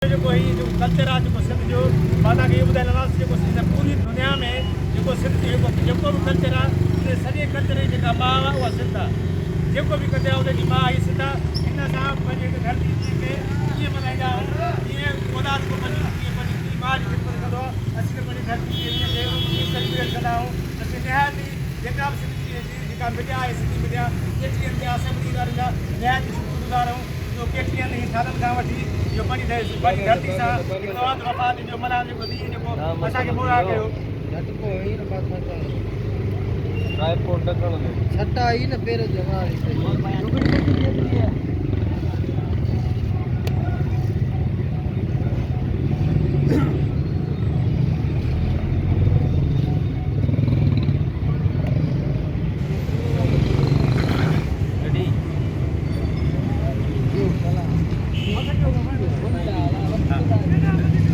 जो कल्चर आहे जेको सिंध जो मां तव्हांखे इहो ॿुधाईंदासीं जेको सिंध पूरी दुनिया में जेको सिंध जेको बि कल्चर आहे उन सॼे कल्चर जी जेका माउ आहे उहा सिंध आहे। जेको बि कल्चर आहे उनजी माउ ई सिंध आहे। हिन सां पंहिंजे धरती खे कीअं मल्हाईंदा आहियूं, कीअं औलाद को पंहिंजी माउ जी ख़िदमत कंदो आहे, असीं पंहिंजी धरती खे कीअं सेलिब्रेट कंदा आहियूं। असीं निहायती जेका बि सिंधी जेका मीडिया आहे सिंधी मीडिया केतिरी ॿिया सभिनी ॻाल्हियुनि जा निहायती शुक्रगुज़ार आहियूं जो केतिरनि ई सालनि खां वठी जो पंहिंजी धरती सां तवाद वफ़ात जो मल्हाइण जेको ॾींहुं जेको असांखे पूरा कयो। छटा आई न पेर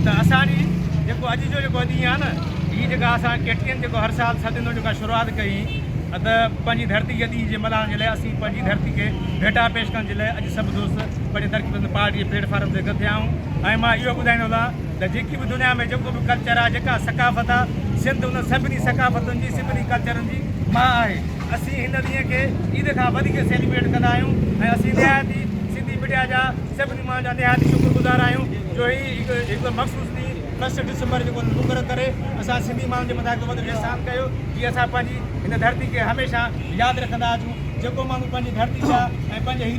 त असांजी जेको अॼु जो जेको ॾींहुं आहे न हीअ जेका असां केटियनि जेको हर साल सदियुनि जेका शुरूआति कई त पंहिंजी धरती जे ॾींहुं जे मल्हाइण जे लाइ असीं पंहिंजी धरती खे भेटा पेश करण जे लाइ अॼु सभु दोस्त पंहिंजी तरक़ी पार्टी जे प्लेटफॉर्म ते गॾु थिया आहियूं। ऐं मां इहो ॿुधाईंदो आहियां त जेकी बि दुनिया में जेको बि कल्चर आहे जेका सकाफ़त आहे सिंध उन सभिनी सकाफ़तुनि जी सभिनी कल्चरनि जी मां आहे। असीं हिन ॾींहं खे ईद खां वधीक सेलिब्रेट कंदा आहियूं ऐं असीं निहायती सिंधी मीडिया जा सभिनी मां जा निहायती शुक्रगुज़ार आहियूं जो ही हिकु मख़सूस ॾींहुं 1 डिसंबर जेको मुक़ररु करे असां सिंधी माण्हुनि जे मथां हिकु वॾो एहसान कयो कि असां पंहिंजी हिन धरती खे हमेशह यादि रखंदा अचूं। जेको माण्हू पंहिंजी धरती जा ऐं पंहिंजे